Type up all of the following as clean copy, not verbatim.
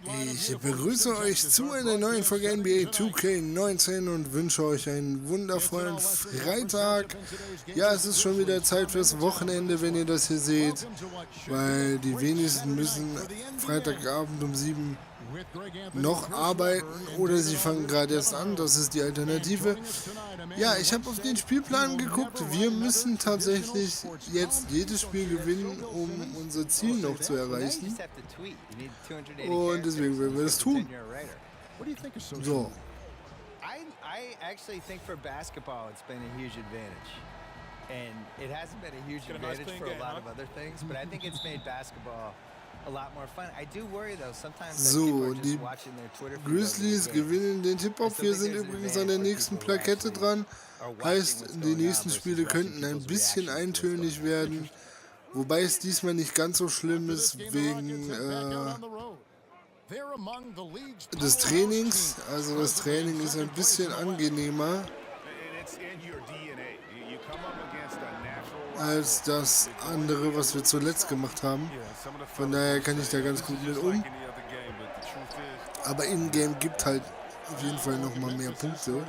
Ich begrüße euch zu einer neuen Folge NBA2k19 und wünsche euch einen wundervollen Freitag. Ja, es ist schon wieder Zeit fürs Wochenende, wenn ihr das hier seht, weil die wenigsten müssen Freitagabend um 7 noch arbeiten oder sie fangen gerade erst an, das ist die Alternative. Ja, ich habe auf den Spielplan geguckt, wir müssen tatsächlich jetzt jedes Spiel gewinnen, um unser Ziel noch zu erreichen, und deswegen werden wir das tun. So. I actually think for basketball it's been a huge advantage. And it hasn't been a huge advantage for a lot of other things, but I think it's made basketball a lot more fun. I do worry though sometimes that people are just watching their Twitter feed. Grizzlies gewinnen den Tip-Off. Wir sind übrigens an der nächsten Plakette dran. Heißt, die nächsten Spiele könnten ein bisschen eintönig werden. Wobei es diesmal nicht ganz so schlimm ist wegen des Trainings. Also das Training ist ein bisschen angenehmer als das andere, was wir zuletzt gemacht haben. Von daher kann ich da ganz gut mit um. Aber in-game gibt halt auf jeden Fall nochmal mehr Punkte.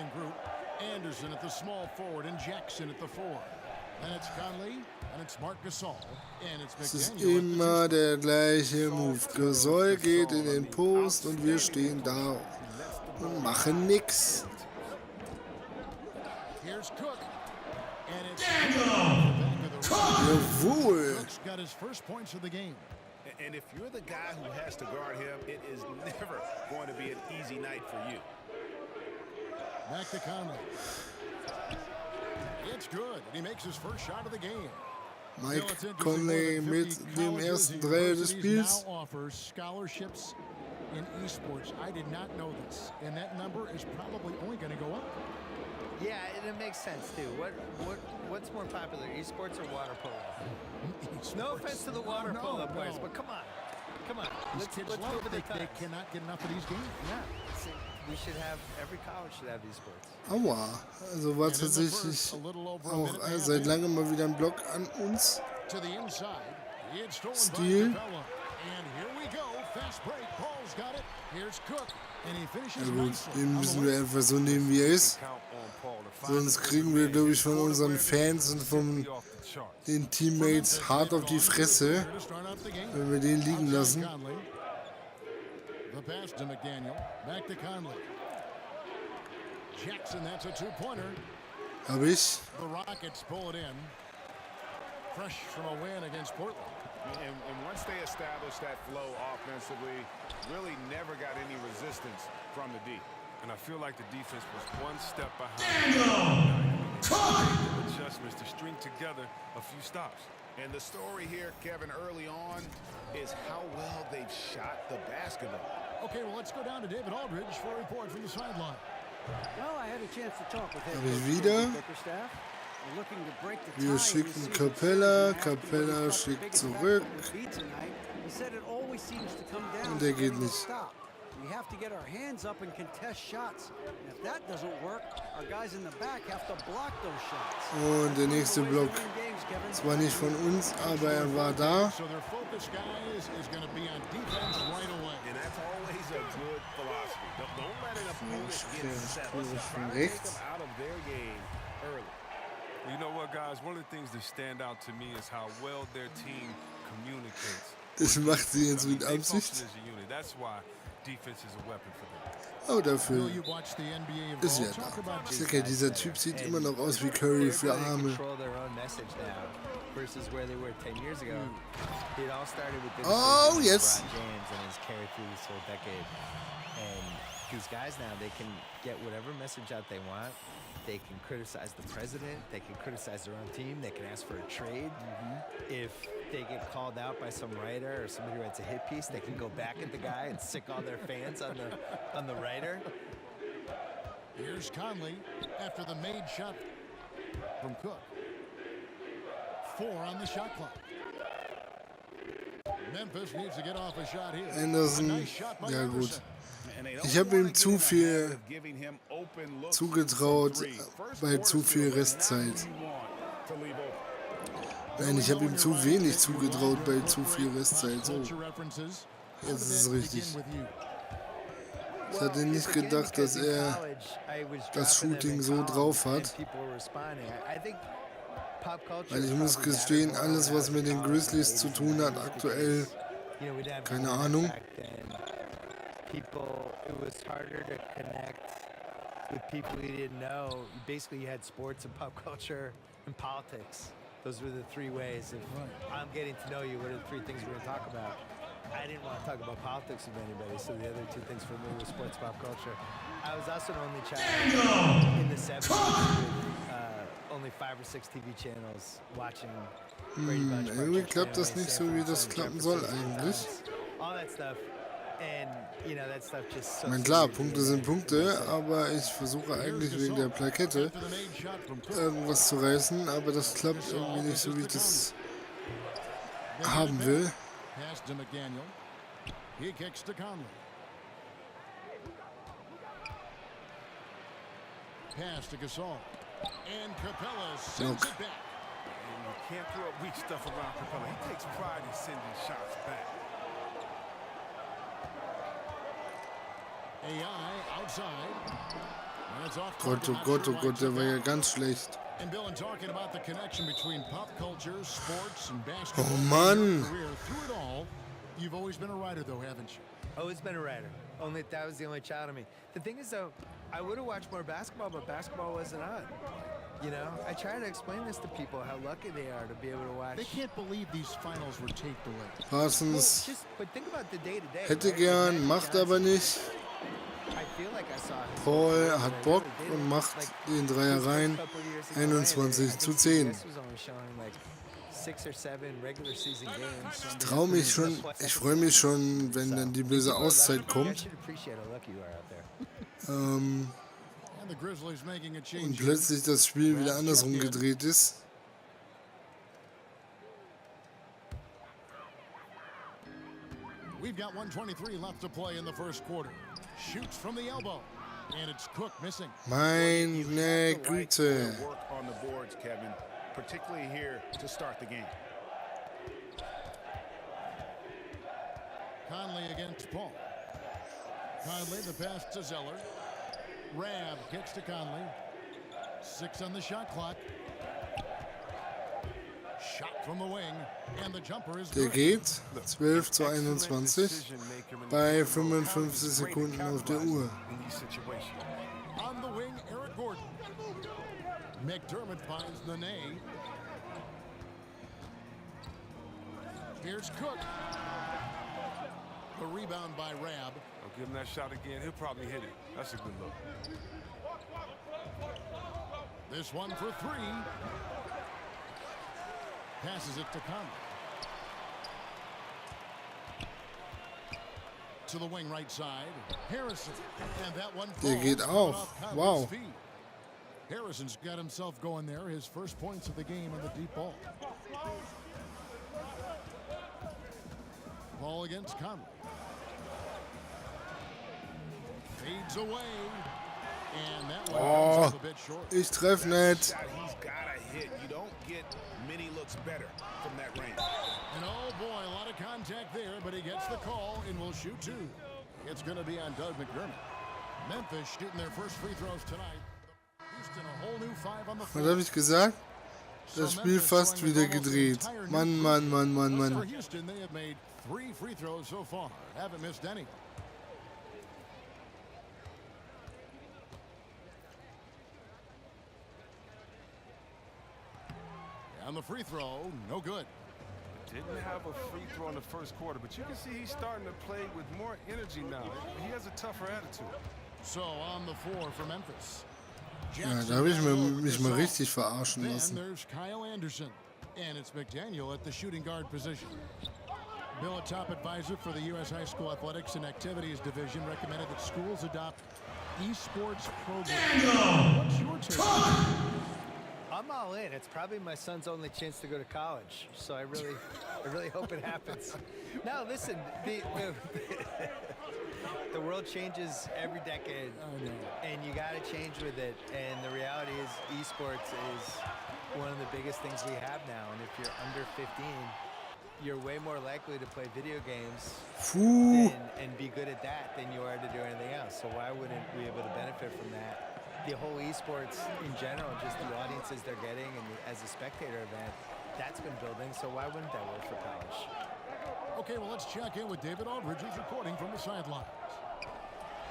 Es ist immer der gleiche Move. Gasol geht in den Post und wir stehen da und machen nix. Jawohl. And if you're the guy who has to guard him, it is never going to be an easy night for you. Back to Conley. It's good. He makes his first shot of the game. Mike Conley mit dem ersten Dreier des Spiels. Scholarships in esports. I did not know this, and that number is probably only going to go up. Yeah, and it makes sense too. What's more popular, esports or water polo? No offense to the water polo players, but come on. Let's move to the times. They cannot get enough of these games. Yeah, we should have, every college should have esports. Aua, also war tatsächlich auch seit langem mal wieder ein Block an uns. Stil. Ja gut, den müssen wir einfach so nehmen, wie er ist. Sonst kriegen wir, glaube ich, von unseren Fans und von den Teammates hart auf die Fresse, wenn wir den liegen lassen. Hab ich. Fresh from a win against Portland. And once they established that flow offensively, really never got any resistance from the D. And I feel like the defense was one step behind. Adjustments to string together a few stops. And the story here, Kevin, early on, is how well they've shot the basketball. Okay, well, let's go down to David Aldridge for a report from the sideline. Well, I had a chance to talk with him. Wieder. Wir schicken Capella, Capella schickt zurück. Und der geht nicht. Und der nächste Block. Zwar nicht von uns, aber er war da. Von rechts. You know what, guys? One of the things that stand out to me is how well their team communicates. Das macht sie jetzt mit Absicht. Aber dafür ist er da. Ich sag ja, dieser Typ sieht immer noch aus wie Curry für Arme. Oh, jetzt! These guys now, they can get whatever message out they want. They can criticize the president. They can criticize their own team. They can ask for a trade. If they get called out by some writer or somebody who writes a hit piece, they can go back at the guy and sick all their fans on the writer. Here's Conley after the made shot from Cook. 4 on the shot clock. Memphis needs to get off a shot here. Anderson, ja gut. Ich habe ihm zu viel zugetraut bei zu viel Restzeit. Nein, ich habe ihm zu wenig zugetraut bei zu viel Restzeit. So. Jetzt ist es richtig. Ich hatte nicht gedacht, dass er das Shooting so drauf hat. Weil ich muss gestehen, alles was mit den Grizzlies zu tun hat aktuell, keine Ahnung. With people you didn't know, basically you had sports and pop culture and politics. Those were the three ways. If I'm getting to know you, what are the three things we're going to talk about? I didn't want to talk about politics with anybody, so the other two things for me were sports, pop culture. I was also an only child in the 70s with only 5 or 6 TV channels watching Brady Bunch. Irgendwie klappt das nicht so, wie das klappen soll eigentlich. All that stuff. And, you know, that stuff just Ich meine, klar, Punkte sind Punkte, aber ich versuche eigentlich wegen der Plakette irgendwas zu reißen, aber das klappt irgendwie nicht so, wie ich das haben will. Look. Can't throw up weak stuff around Capella. He takes pride in sending shots back. Gott, oh Gott, oh Gott, der war ja ganz schlecht. Oh Mann! You've always been a writer, though, haven't you? Always been a writer. Only that was the only child of me. The thing is, though, I would have watched more basketball, but basketball wasn't on. You know, I try to explain this to people how lucky they are to be able to watch. They can't believe these finals were taped away. Parsons But think about the day to day. hätte gern, macht aber nicht. Paul hat Bock und macht den Dreier rein. 21:10. Ich traue mich schon, ich freue mich schon, wenn dann die böse Auszeit kommt. Und plötzlich das Spiel wieder andersrum gedreht ist. We've got 1:23 left to play in the first quarter. Shoots from the elbow, and it's Cook missing. Meine Güte. Work on the boards, Kevin, particularly here to start the game. Conley against Paul. Conley, the pass to Zeller. Rab gets to Conley. 6 on the shot clock. Shot from the wing, and the jumper is Der geht 12:21 bei 55 Sekunden auf der Uhr. On the wing, Eric Gordon. McDermott finds Nene. Here's Cook. The rebound by Rab. I'll give him that shot again. He'll probably hit it. That's a good look. This one for 3. Passes it to Conley. To the wing right side. Harrison. And that one Der geht auch. Wow. Harrison's got himself going there. His first points of the game on the deep ball. Ball against Conley. Fades away. And that one comes up a bit short. Ich treffe nicht. He's got a hit. You don't get many looks better from that range. And oh boy, a lot of contact there, but he gets the call and will shoot 2. It's going to be on Doug McDermott. Memphis shooting their first free throws tonight. Houston a whole new 5 on the floor. Was habe ich gesagt? Das Spiel fast wieder gedreht. Mann, Mann, Mann, Mann, For Mann. Houston, they have made 3 free throws so far. Haven't missed any. On the free throw, no good. Didn't have a free throw in the first quarter, but you can see he's starting to play with more energy now. He has a tougher attitude. So on the floor for Memphis. Ja, da habe ich mich mal richtig verarschen Then lassen. there's Kyle Anderson, and it's McDaniel at the shooting guard position. Bill, a top advisor for the U.S. High School Athletics and Activities Division, recommended that schools adopt esports programs. What's your take? I'm all in. It's probably my son's only chance to go to college, so I really hope it happens. Now, listen, the world changes every decade, and you got to change with it. And the reality is, esports is one of the biggest things we have now. And if you're under 15, you're way more likely to play video games Puh. and be good at that than you are to do anything else. So why wouldn't we be able to benefit from that? The whole esports in general, just the audiences they're getting, and as a spectator event, that's been building. So why wouldn't that work for college? Okay, well, let's check in with David Aldridge, who's reporting from the sidelines.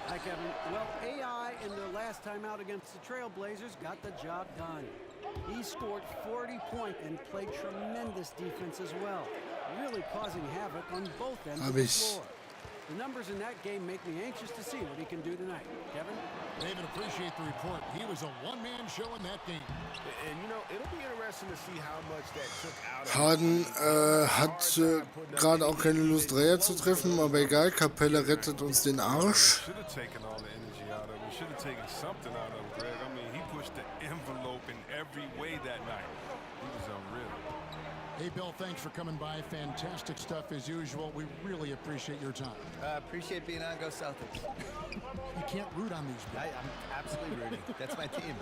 Hi, Kevin. Well, AI in their last time out against the Trailblazers got the job done. He scored 40 points and played tremendous defense as well, really causing havoc on both ends of the floor. The numbers in that game make me anxious to see what he can do tonight. Kevin? David, appreciate the report. He was a one-man show in that game. And, you know, it'll be interesting to see how much that took out of Harden hat gerade auch keine Lust, Dreier zu treffen, aber egal, Capella rettet uns den Arsch. Should have taken all the energy out of him. Should have taken something out of him, Greg. I mean, he pushed the envelope in every way that night. He was unreal. Hey, Bill, thanks for coming by. Fantastic stuff as usual. We really appreciate your time. Appreciate being on. Go Celtics. You can't root on these guys. I'm absolutely rooting. That's my team.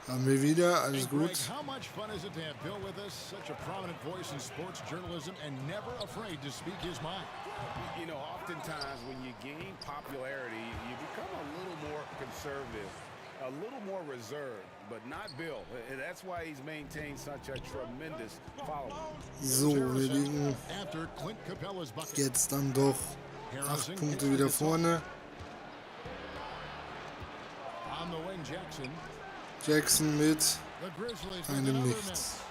Haben wir wieder, alles Hey, Greg, gut. how much fun is it to have Bill with us? Such a prominent voice in sports journalism and never afraid to speak his mind. You know, oftentimes when you gain popularity, you become a little more conservative, a little more reserved, but not Bill. And that's why he's maintained such a tremendous following. So, wir liegen After Clint Capella's bucket. jetzt dann doch 8 Punkte wieder vorne. On the wing, Jackson. Jackson mit The Grizzlies with einem another Nichts. miss.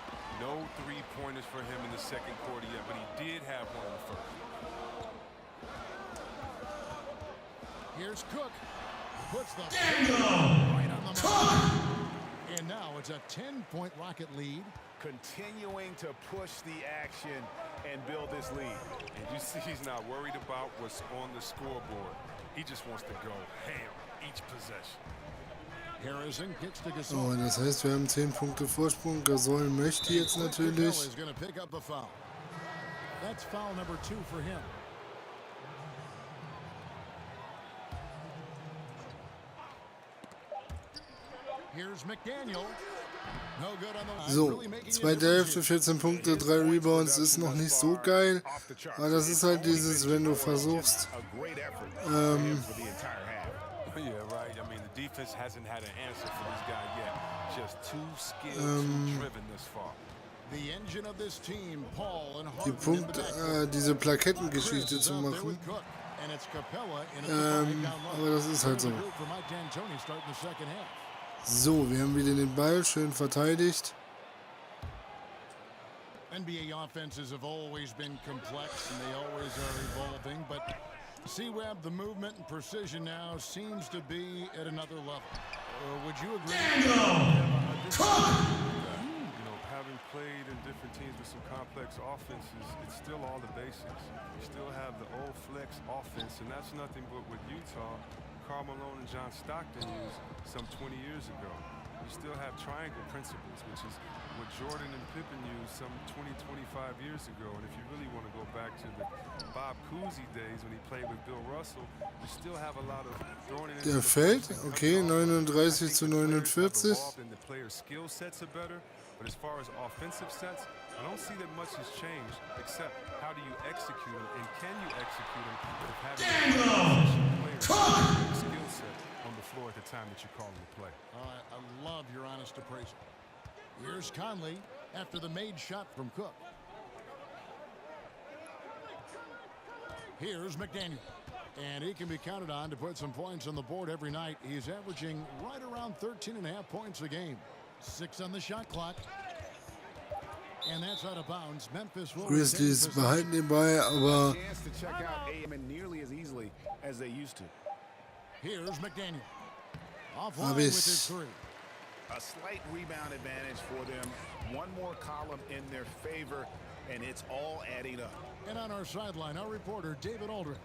No three-pointers for him in the second quarter yet, but he did have one in the first. Here's Cook. Puts the right on the mark. And now it's a 10-point Rocket lead. Continuing to push the action and build this lead. And you see he's not worried about what's on the scoreboard. He just wants to go ham each possession. Harrison kicks to So, Gasol. das heißt, wir haben 10 Punkte Vorsprung. Gasol möchte jetzt natürlich. is going to pick up the foul. That's foul number 2 for him. Here's McDaniel. No good on the line. So, Really making a zweite difference Hälfte, here. 14 Punkte, 3 Rebounds, ist noch nicht so geil. Aber das ist halt dieses, wenn du versuchst, A great effort for him for the entire half. Yeah, right. I mean, the defense hasn't had an answer for this guy yet. Just too skilled, too driven this far. The engine of this team, Paul and die Harden in the backcourt. Diese Chris Plakettengeschichte is zu out there machen. with Cook, and it's Capella in at the five down low. Aber das ist halt so. Good for Mike D'Antoni starting the second half. So, wir haben wieder den Ball, schön verteidigt. NBA offenses have always been complex and they always are evolving, but C-Web, the movement and precision now seems to be at another level. Would you agree? You know, having played in different teams with some complex offenses, it's still all the basics. You still have the old flex offense, and that's nothing but what Utah, Karl Malone and John Stockton used some 20 years ago. You still have triangle principles, which is what Jordan and Pippen used some 20, 25 years ago. And if you really want to go back to the Bob Cousy days when he played with Bill Russell, you still have a lot of throwing it into Der the fällt, post and okay, cutting off. 39 zu I think the players have 49. evolved and the players' skill sets are better, but as far as offensive sets, I don't see that much has changed, except how do you execute them, and can you execute them with having a skill set on the floor at the time that you call them to play. I love your honest appraisal. Here's Conley after the made shot from Cook. Here's McDaniel. And he can be counted on to put some points on the board every night. He's averaging right around 13.5 points a game. 6 on the shot clock. And that's out of bounds. Memphis will Grizzlies retain behalten den Ball, aber Chance to check out AM nearly as easily as they used to. Here's McDaniel. Offline Hab with ich's. his three. A slight rebound advantage for them. One more column in their favor, and it's all adding up. And on our sideline, our reporter, David Aldridge.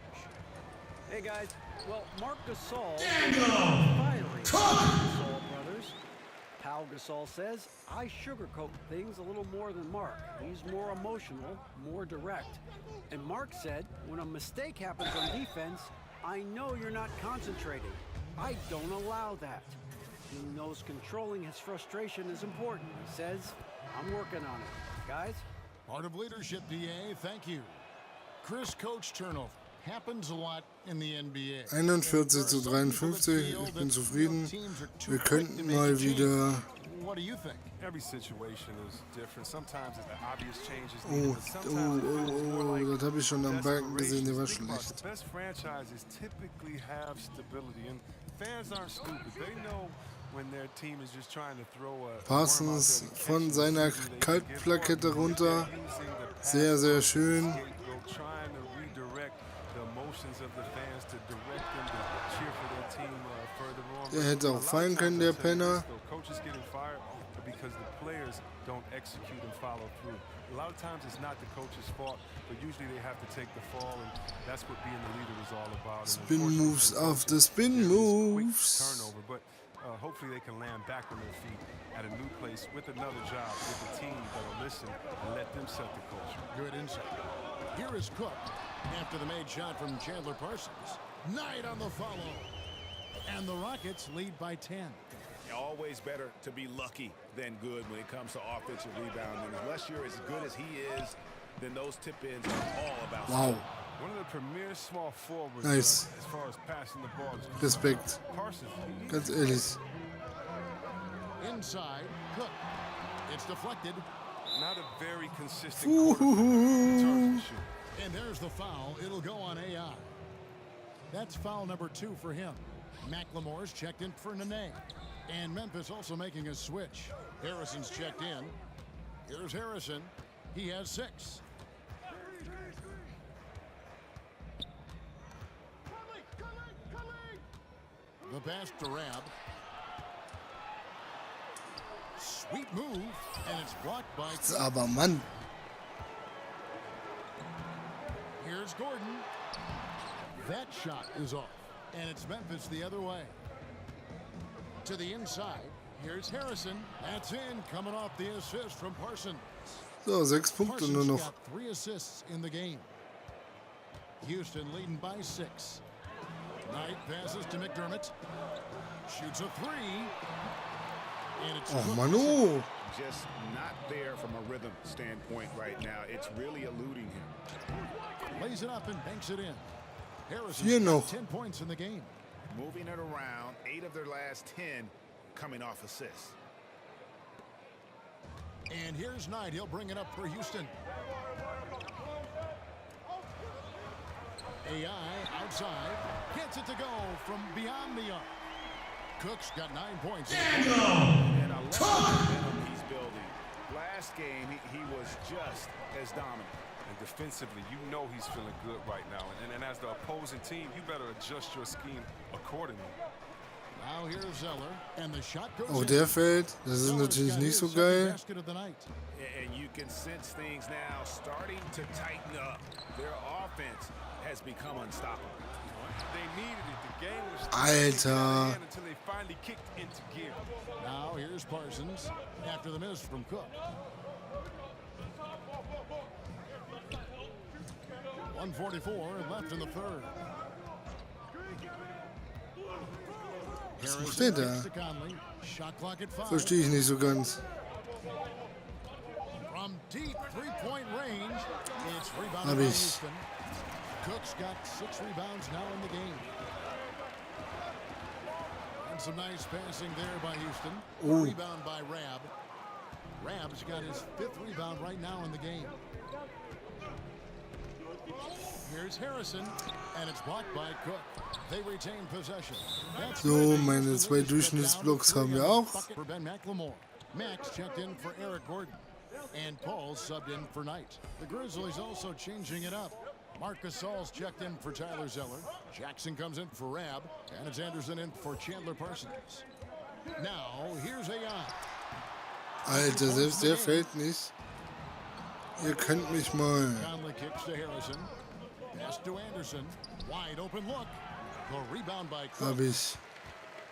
Hey guys, well, Mark Gasol is fiery. Gasol brothers. Pau Gasol says, I sugarcoat things a little more than Mark. He's more emotional, more direct. And Mark said, when a mistake happens on defense, I know you're not concentrating. I don't allow that. He knows controlling his frustration is important. He says, I'm working on it. Guys, Part of leadership, DA. Thank you. Chris Coach turnover. Happens a lot in the NBA. 41:53. Ich bin zufrieden. Wir könnten mal wieder. What do you think? Every situation is different. Sometimes it's the obvious changes. Das habe ich schon am Balken gesehen, der war schlecht. The best franchises typically have stability, and fans aren't stupid. They know when their team is just trying to throw a Parsons von seiner Kaltplakette runter. Sehr, sehr schön. Der hätte auch fallen können, der Penner. Because the players don't execute and follow through. A lot of times it's not the coach's fault, but usually they have to take the fall, and that's what being the leader is all about. Spin moves after spin moves. Turnover, but hopefully they can land back on their feet at a new place with another job, with a team that'll listen and let them set the culture. Good insight. Here is Cook after the made shot from Chandler Parsons. Knight on the follow. And the Rockets lead by 10. Always better to be lucky than good when it comes to offensive rebounding. Unless you're as good as he is, then those tip-ins are all about. Wow. One of the premier small forwards Nice. as far as passing the ball. Respekt. Parsons. Ganz ehrlich. Inside, Cook. It's deflected. Not a very consistent quarterback. And there's the foul. It'll go on AI. That's foul number 2 for him. McLemore's checked in for Nene. And Memphis also making a switch. Harrison's checked in. Here's Harrison. He has 6. The pass to Rab. Sweet move, and it's blocked by... Aber Mann. Here's Gordon. That shot is off, and it's Memphis the other way. To the inside, here's Harrison. That's in, coming off the assist from Parsons. So, 6 Punkte nur Parsons noch. got 3 assists in the game. Houston leading by 6. Knight passes to McDermott. Shoots a 3. And it's Oh, Manu. Just not there from a rhythm standpoint right now. It's really eluding him. Lays it up and banks it in. Hier Harrison's noch. got 10 points in the game. Moving it around, 8 of their last 10 coming off assists. And here's Knight. He'll bring it up for Houston. AI outside. Gets it to go from beyond the arc. Cook's got 9 points. And I love the momentum he's building. Last game, he was just as dominant. And defensively, you know he's feeling good right now. And as the opposing team, you better adjust your scheme accordingly. Now here's Zeller, and the shot goes Oh, in. der fällt. Das ist Zeller's natürlich got nicht his so second geil. basket of the night. And you can sense things now starting to tighten up. Their offense has become unstoppable. They needed it. The game was Alter. until they finally kicked into gear. Now here's Parsons after the miss from Cook. 1:44 left in the third. Was macht der da? Shot clock at 5. Verstehe ich nicht so ganz. From deep three-point range, it's rebounded Hab by ich. Houston. Cook's got 6 rebounds now in the game. And some nice passing there by Houston. Ooh. Rebound by Rab. Rab's got his 5th rebound right now in the game. Here's Harrison, and it's blocked by Cook. They retain possession. That's So, good. meine Houston 2 leads Durchschnittsblocks down haben to wir 3 auch. bucket for Ben McLemore. Max checked in for Eric Gordon. And Paul subbed in for Knight. The Grizzlies also changing it up. Marcus Saul's checked in for Tyler Zeller. Jackson comes in for Rab. And it's Anderson in for Chandler Parsons. Now, here's AI. Alter, selbst der fällt nicht. Ihr könnt mich mal. Conley kicks to Harrison. Pass to Anderson. Wide open look. The rebound by Cook. Hab ich.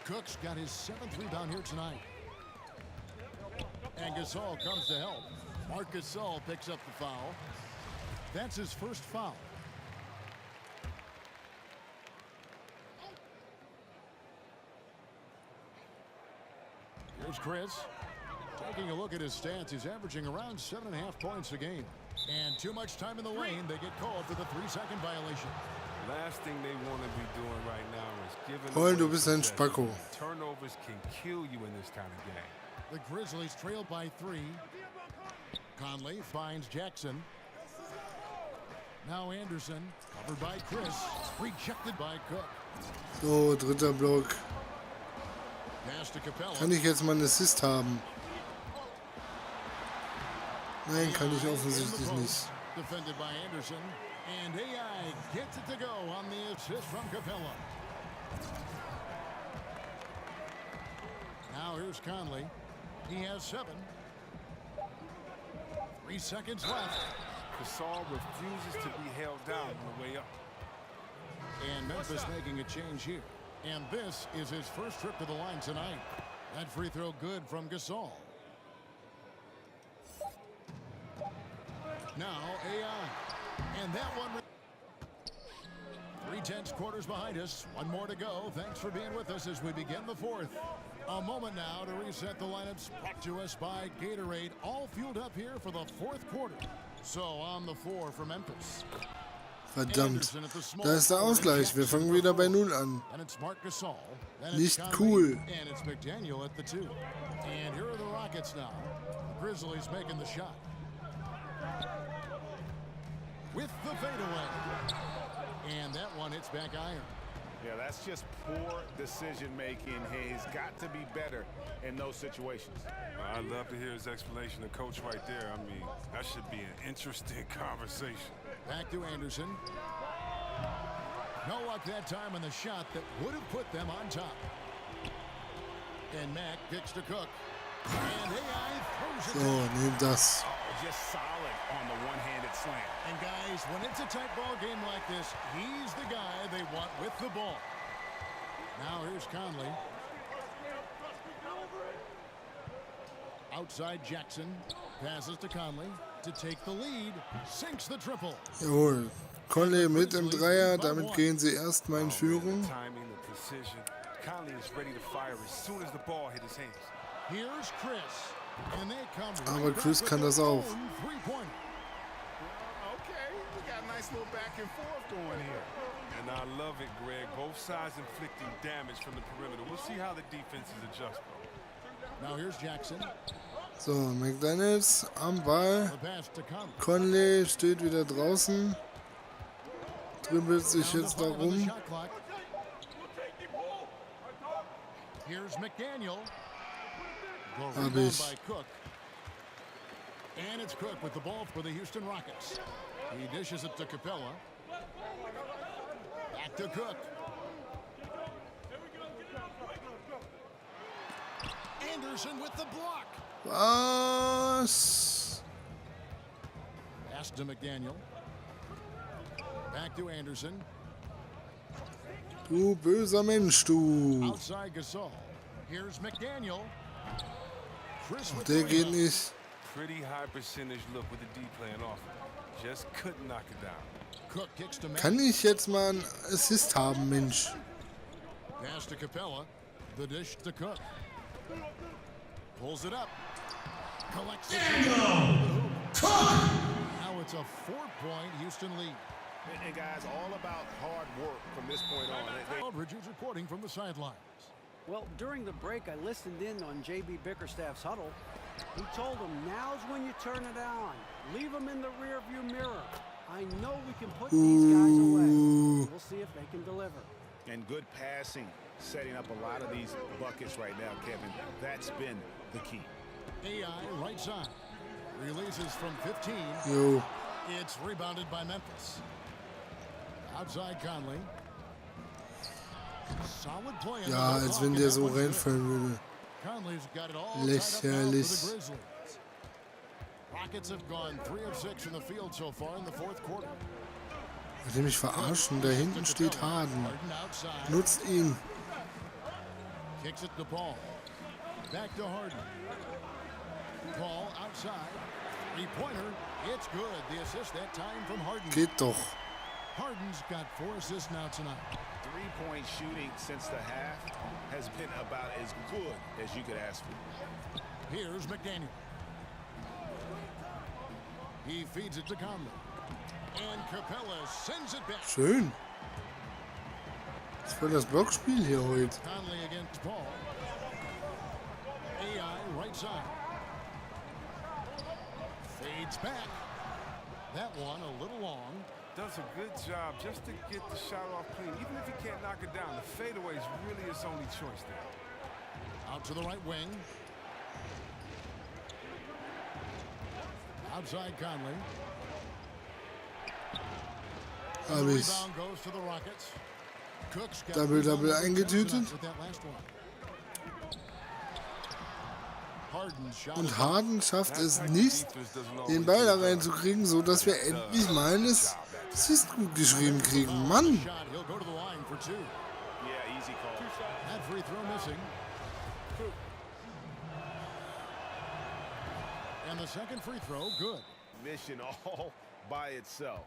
Cook's got his 7th rebound here tonight. And Gasol comes to help. Marc Gasol picks up the foul. That's his first foul. Here's Chris. Taking a look at his stats, he's averaging around 7.5 points a game. And too much time in the lane, they get called for the 3-second violation. Last thing they want to be doing right now is giving Paul, du away bist ein possession. Spacko. Turnovers can kill you in this kind of game. The Grizzlies trail by 3. Conley finds Jackson. Now Anderson, covered by Chris, rejected by Cook. So, dritter Block. Pass to Capella. Kann ich jetzt mal einen Assist haben? Nein, kann ich offensichtlich nicht. Defended by Anderson. And AI gets it to go on the assist from Capella. Now here's Conley. He has 7. 3 seconds left. Gasol refuses to be held down on the way up. And Memphis making a change here. And this is his first trip to the line tonight. That free throw good from Gasol. Now AI. And that one. 3/10 quarters behind us. One more to go. Thanks for being with us as we begin the fourth. A moment now to reset the lineups brought to us by Gatorade. All fueled up here for the fourth quarter. So on the floor for Memphis. Verdammt. Da ist der Ausgleich. Wir fangen wieder bei 0 an. And it's Marc Gasol. Nicht cool. And it's McDaniel at the 2. And here are the Rockets now. The Grizzlies making the shot. With the fadeaway. And that one hits back iron. Yeah, that's just poor decision-making. He's got to be better in those situations. I'd love to hear his explanation of coach right there. I mean, that should be an interesting conversation. Back to Anderson. No luck that time on the shot that would have put them on top. And Mack kicks to Cook. And AI throws it. So, nehmt das. Just solid on the one-handed slam. And guys, when it's a tight ball game like this, he's the guy they want with the ball. Now here's Conley. Outside Jackson. Passes to Conley to take the lead. Sinks the triple. Jawohl. Conley mit im Dreier. Damit gehen sie erstmal in Führung. The timing, the precision. Conley is ready to fire as soon as the ball hit his hands. Here's Chris. And they come Aber Chris kann das auch. Three-pointer. Okay, we got a nice little back and forth going here. And I love it, Greg. Both sides inflicting damage from the perimeter. We'll see how the defenses adjust, bro. Now here's Jackson. So, McDaniels am Ball. The pass to Conley. Conley steht wieder draußen. Dribbelt sich jetzt da rum. Here's McDaniel. Hab ich. By Cook. And it's Cook with the ball for the Houston Rockets. He dishes it to Capella. Back to Cook. Anderson with the block. Was? Pass to McDaniel. Back to Anderson. Du böser Mensch, du. Outside Gasol. Here's McDaniel. Chris with Der the geht rebound. nicht. Pretty high percentage look with the D playing off. Just couldn't knock it down. Cook kicks to Mack. Kann ich jetzt mal einen Assist haben, Mensch? Pass to Capella. The dish to Cook. Pulls it up. Collects it. Now it's a 4-point Houston lead. And guys, all about hard work from this point on. Aldridge is reporting from the sidelines. Well, during the break, I listened in on J.B. Bickerstaff's huddle. He told him, now's when you turn it on. Leave them in the rearview mirror. I know we can put these guys away. We'll see if they can deliver. And good passing, setting up a lot of these buckets right now, Kevin. That's been the key. AI right side. Releases from 15. Jo. It's rebounded by Memphis. Outside Conley. Solid play. Ja, als wenn der so reinfallen würde. Conley's got it all tied up now for Lächerlich. the Grizzlies. Rockets have gone 3 of 6 in the field so far in the fourth quarter. Wollt ihr mich verarschen? Da hinten steht Harden. Harden outside. Nutzt ihn. Kicks it to Paul. Back to Harden. Paul outside. Three-pointer. It's good. The assist that time from Harden. Geht doch. Harden's got 4 assists now tonight. Three-point shooting since the half has been about as good as you could ask for. Here's McDaniel. He feeds it to Conley. And Capella sends it back. Schön. Das ist voll das Blockspiel hier heute. Conley against Paul. AI right side. Fades back. That one a little long. Does a good job just to get the shot off clean. Even if he can't knock it down, the fadeaway is really his only choice there. Out to the right wing. Outside Conley. Habe ich. Rebound goes to the Rockets. Cook's got Double eingetütet. with that last one. Harden's shot. Und Harden schafft es nicht, den Ball da reinzukriegen, so dass wir endlich mal ein Assist gut geschrieben kriegen. Mann! Shot. He'll go to the line for two. Yeah, easy call. That free throw missing. And the second free throw, good. Mission all by itself.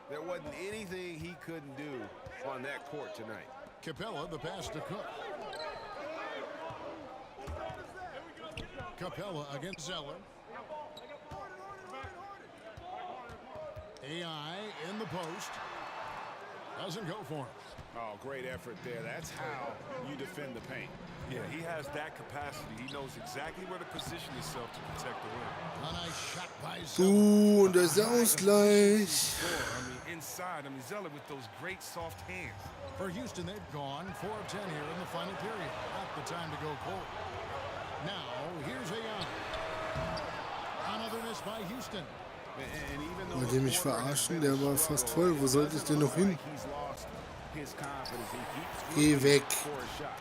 There wasn't anything he couldn't do on that court tonight. Capella, the pass to Cook. Capella against Zeller. AI in the post. Doesn't go for him. Oh, great effort there. That's how you defend the paint. Yeah, he has that capacity. He knows exactly where to position himself to protect the rim. A nice shot by Zeller. Und das ist der Ausgleich. Inside, Zeller with those great soft hands. For Houston, they've gone 4 of 10 here in the final period. Not the time to go cold. Now, here's AI. Another miss by Houston. And even though Wollt ihr mich verarschen? Der war fast voll. Wo sollte ich denn noch hin? he's lost his confidence, he keeps Geh weg. for a shot.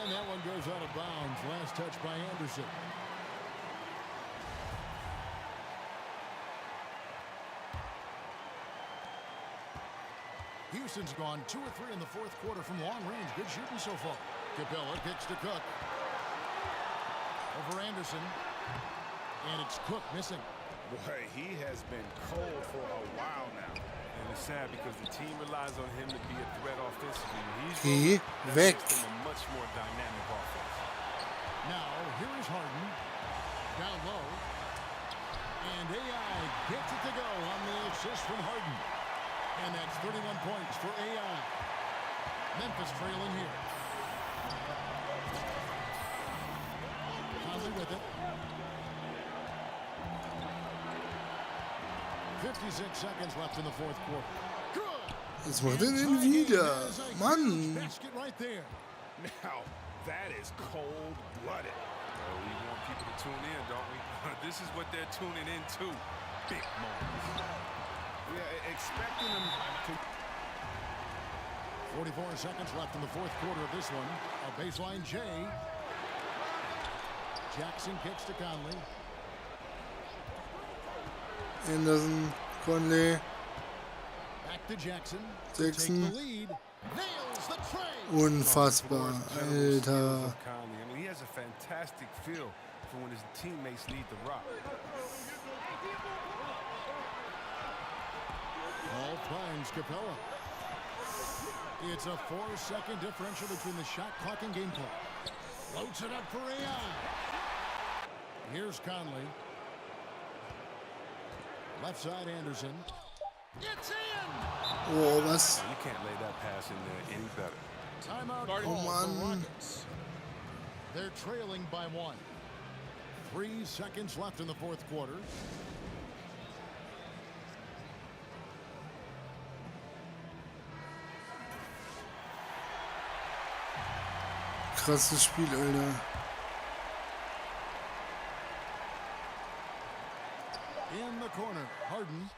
And that one goes out of bounds. Last touch by Anderson. Houston's gone 2 or 3 in the fourth quarter from long range. Good shooting so far. Capella kicks to Cook. Over Anderson. And it's Cook missing. Boy, he has been cold for a while now. And it's sad because the team relies on him to be a threat offensively. When he's Geh that weg. makes him a much more dynamic offense. Now, here is Harden. Down low. And AI gets it to go on the assist from Harden. And that's 31 points for AI. Memphis trailing here. Conley with it. 56 seconds left in the fourth quarter. Good. Jetzt macht er den wieder. Mann! Basket right there. Now, that is cold-blooded. Well, we want people to tune in, don't we? This is what they're tuning into. Big moments. Yeah, expecting them to... 44 seconds left in the fourth quarter of this one. A baseline J. Jackson kicks to Conley. Anderson, Conley, Back to Jackson. Jackson. Take the lead. Nails the tray. Unfassbar, Alter. He has a fantastic feel for when his teammates need the rock. Paul finds Capella. It's a 4-second differential between the shot clock and game clock. Floats it up for AI. Here's Conley. Left side Anderson. It's in! Oh, was? You can't lay that pass in there any better. Timeout Oh, call for Mann. Rockets. They're trailing by 1. 3 seconds left in the fourth quarter. Krasses Spiel, Alter. In the corner, Harden.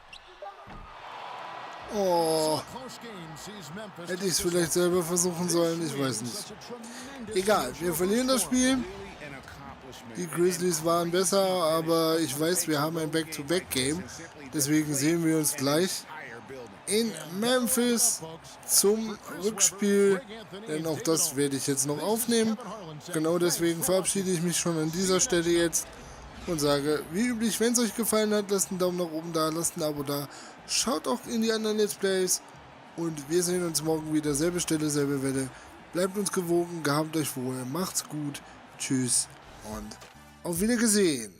Oh, Close game sees Memphis. hätte ich es vielleicht selber versuchen sollen, ich weiß nicht. Egal, wir verlieren das Spiel. Die Grizzlies waren besser, aber ich weiß, wir haben ein Back-to-Back-Game. Deswegen sehen wir uns gleich in Memphis zum Rückspiel, denn auch das werde ich jetzt noch aufnehmen. Genau deswegen verabschiede ich mich schon an dieser Stelle jetzt und sage, wie üblich, wenn es euch gefallen hat, lasst einen Daumen nach oben da, lasst ein Abo da, schaut auch in die anderen Let's Plays und wir sehen uns morgen wieder, selbe Stelle, selbe Welle. Bleibt uns gewogen, gehabt euch wohl, macht's gut, tschüss und Auf Wiedergesehen.